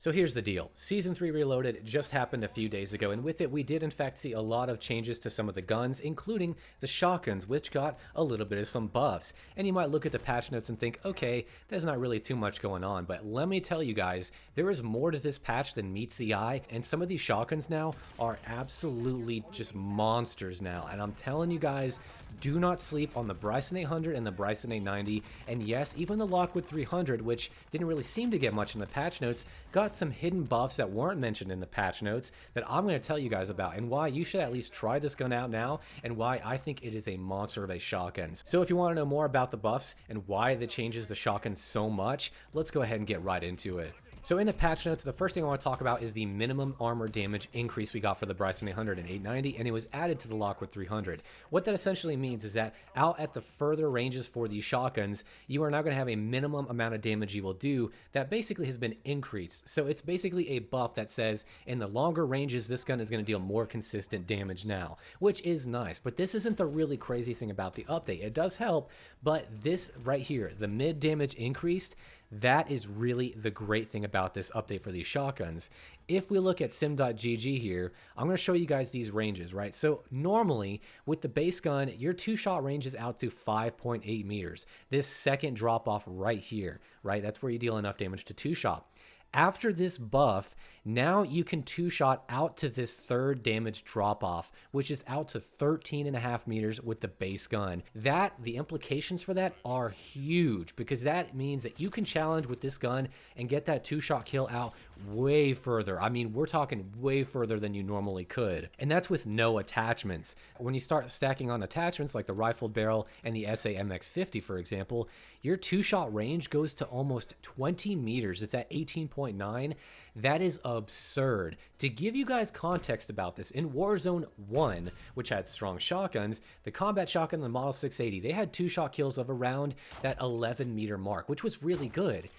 So here's the deal. Season 3 Reloaded just happened a few days ago, and with it we did in fact see a lot of changes to some of the guns, including the shotguns, which got a little bit of some buffs. And you might look at the patch notes and think, okay, there's not really too much going on, but let me tell you guys, there is more to this patch than meets the eye, and some of these shotguns now are absolutely just monsters now. And I'm telling you guys, do not sleep on the Bryson 800 and the Bryson 890, and yes, even the Lockwood 300, which didn't really seem to get much in the patch notes, got some hidden buffs that weren't mentioned in the patch notes that I'm going to tell you guys about, and why you should at least try this gun out now, and why I think it is a monster of a shotgun. So if you want to know more about the buffs and why it changes the shotgun so much, let's go ahead and get right into it. So in the patch notes, the first thing I want to talk about is the minimum armor damage increase we got for the Bryson 800 and 890, and it was added to the Lockwood 300. What that essentially means is that out at the further ranges for these shotguns, you are now going to have a minimum amount of damage you will do that basically has been increased. So it's basically a buff that says in the longer ranges, this gun is going to deal more consistent damage now, which is nice. But this isn't the really crazy thing about the update. It does help, but this right here, the mid damage increased, that is really the great thing about this update for these shotguns. If we look at sim.gg here, I'm going to show you guys these ranges, right? So normally with the base gun, your two-shot range is out to 5.8 meters. This second drop off right here, right? That's where you deal enough damage to two-shot. After this buff, now you can two-shot out to this third damage drop-off, which is out to 13.5 meters with the base gun. The implications for that are huge, because that means that you can challenge with this gun and get that two-shot kill out way further. I mean, we're talking way further than you normally could. And that's with no attachments. When you start stacking on attachments like the rifled barrel and the SA-MX50, for example, your two-shot range goes to almost 20 meters. It's at 18.9. That is absurd. To give you guys context about this, in Warzone 1, which had strong shotguns, the combat shotgun, the Model 680, they had two-shot kills of around that 11-meter mark, which was really good.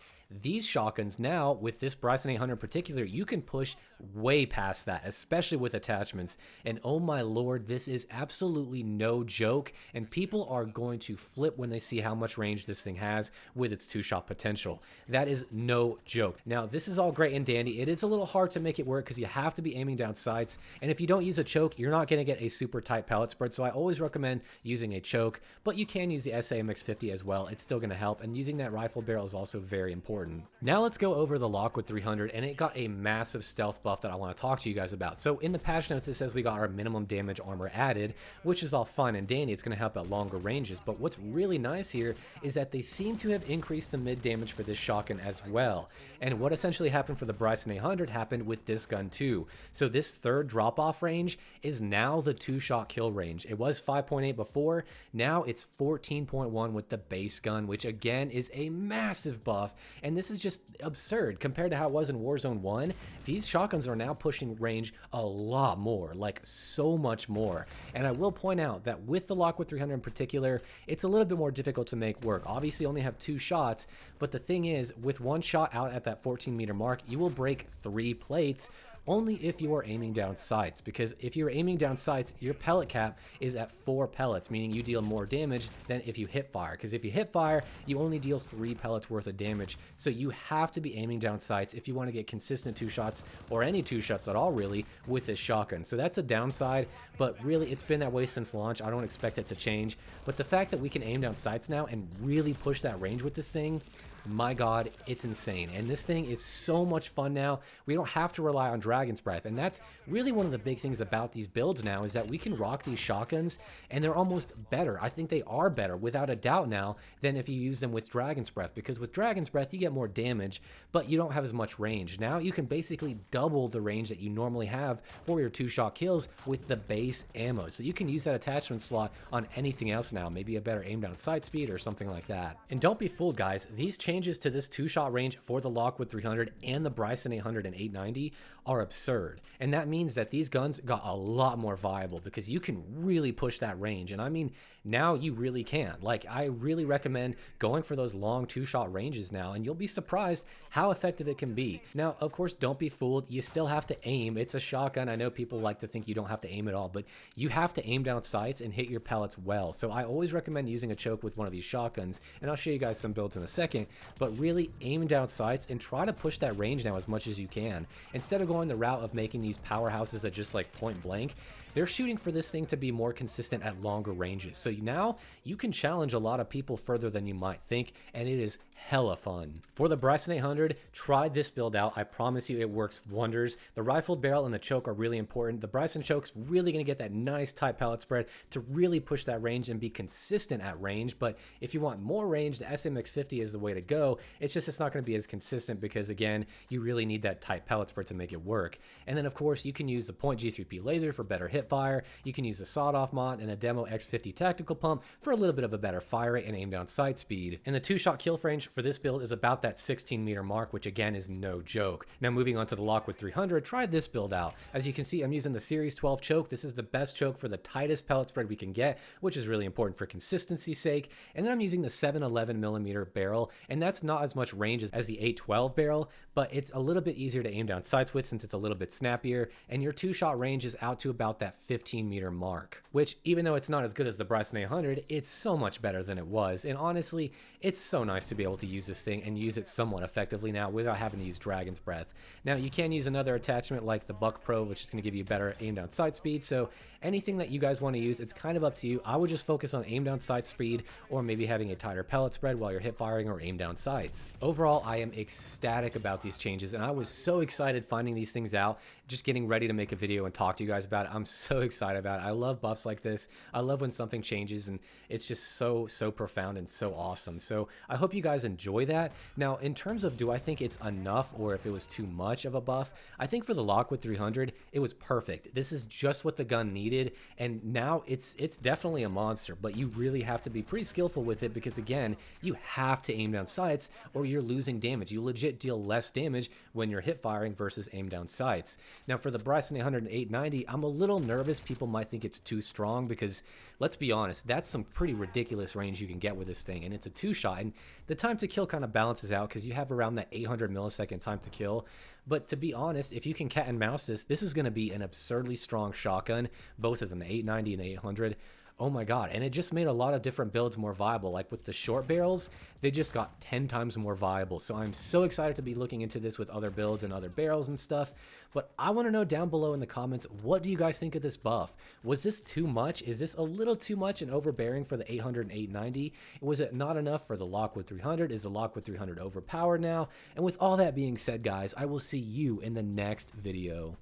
These shotguns now, with this Bryson 800 in particular, you can push way past that, especially with attachments. And oh my lord, this is absolutely no joke, and people are going to flip when they see how much range this thing has with its two-shot potential. That is no joke. Now, this is all great and dandy. It is a little hard to make it work because you have to be aiming down sights, and if you don't use a choke, you're not going to get a super tight pellet spread, so I always recommend using a choke, but you can use the SA-MX50 as well. It's still going to help, and using that rifle barrel is also very important. Now let's go over the Lockwood 300, and it got a massive stealth buff that I want to talk to you guys about. So in the patch notes, it says we got our minimum damage armor added, which is all fun and dandy. It's going to help at longer ranges, but what's really nice here is that they seem to have increased the mid damage for this shotgun as well. And what essentially happened for the Bryson 800 happened with this gun too. So this third drop-off range is now the two-shot kill range. It was 5.8 before, now it's 14.1 with the base gun, which again is a massive buff. And this is just absurd compared to how it was in Warzone 1. These shotguns are now pushing range a lot more, like so much more. And I will point out that with the Lockwood 300 in particular, it's a little bit more difficult to make work. Obviously, you only have two shots, but the thing is, with one shot out at that 14-meter mark, you will break 3 plates, only if you are aiming down sights, because if you're aiming down sights, your pellet cap is at 4 pellets, meaning you deal more damage than if you hip fire, because if you hip fire, you only deal 3 pellets worth of damage. So you have to be aiming down sights if you want to get consistent 2 shots, or any 2 shots at all really, with this shotgun. So that's a downside, but really it's been that way since launch. I don't expect it to change, but the fact that we can aim down sights now and really push that range with this thing, my god, it's insane. And this thing is so much fun now. We don't have to rely on Dragon's Breath, and that's really one of the big things about these builds now, is that we can rock these shotguns and they're almost better. I think they are better without a doubt now than if you use them with Dragon's Breath, because with Dragon's Breath you get more damage but you don't have as much range. Now you can basically double the range that you normally have for your 2-shot kills with the base ammo, so you can use that attachment slot on anything else now, maybe a better aim down sight speed or something like that. And don't be fooled guys, these changes to this 2-shot range for the Lockwood 300 and the Bryson 800 and 890 are absurd, and that means that these guns got a lot more viable because you can really push that range. And I mean, now you really can. Like, I really recommend going for those long 2-shot ranges now, and you'll be surprised how effective it can be. Now, of course, don't be fooled. You still have to aim. It's a shotgun. I know people like to think you don't have to aim at all, but you have to aim down sights and hit your pellets well. So I always recommend using a choke with one of these shotguns, and I'll show you guys some builds in a second. but really aim down sights and try to push that range now as much as you can. Instead of going the route of making these powerhouses that just like point blank, they're shooting for this thing to be more consistent at longer ranges. So now you can challenge a lot of people further than you might think, and it is hella fun. For the Bryson 800, try this build out. I promise you it works wonders. The rifled barrel and the choke are really important. The Bryson choke's really going to get that nice tight pellet spread to really push that range and be consistent at range. But if you want more range, the SMX50 is the way to go. It's just it's not going to be as consistent because, again, you really need that tight pellet spread to make it work. And then, of course, you can use the Point G3P laser for better hip fire. You can use the sawed-off mod and a demo X50 tactical pump for a little bit of a better fire rate and aim down sight speed. And the two-shot kill range for this build is about that 16-meter mark, which again is no joke. Now moving on to the Lockwood 300, try this build out. As you can see, I'm using the Series 12 choke. This is the best choke for the tightest pellet spread we can get, which is really important for consistency's sake. And then I'm using the 711mm barrel, and that's not as much range as the 812 barrel, but it's a little bit easier to aim down sights with since it's a little bit snappier, and your two-shot range is out to about that 15-meter mark, which even though it's not as good as the Bryson 800, it's so much better than it was. And honestly, it's so nice to be able to use this thing and use it somewhat effectively now without having to use Dragon's Breath. Now you can use another attachment like the Buck Pro, which is going to give you better aim down sight speed. So anything that you guys want to use, it's kind of up to you. I would just focus on aim down sight speed, or maybe having a tighter pellet spread while you're hip firing or aim down sights. Overall, I am ecstatic about these changes, and I was so excited finding these things out, just getting ready to make a video and talk to you guys about it. I'm so excited about it. I love buffs like this. I love when something changes, and it's just so profound and so awesome. So I hope you guys enjoy that. Now, in terms of do I think it's enough or if it was too much of a buff, I think for the Lockwood 300, it was perfect. This is just what the gun needed, and now it's definitely a monster, but you really have to be pretty skillful with it because, again, you have to aim down sights or you're losing damage. You legit deal less damage when you're hip firing versus aim down sights. Now, for the Bryson 800 and 890, I'm a little nervous. People might think it's too strong because, let's be honest, that's some pretty ridiculous range you can get with this thing, and it's a two-shot, and the time to kill kind of balances out because you have around that 800 millisecond time to kill. But to be honest, if you can cat and mouse this is going to be an absurdly strong shotgun, both of them, the 890 and 800. Oh my god, and it just made a lot of different builds more viable. Like with the short barrels, they just got 10 times more viable. So I'm so excited to be looking into this with other builds and other barrels and stuff. But I want to know down below in the comments, what do you guys think of this buff? Was this too much? Is this a little too much and overbearing for the 800 and 890? Was it not enough for the Lockwood 300? Is the Lockwood 300 overpowered now? And with all that being said, guys, I will see you in the next video.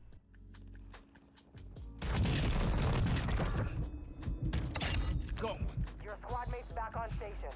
Your squad mate's back on station.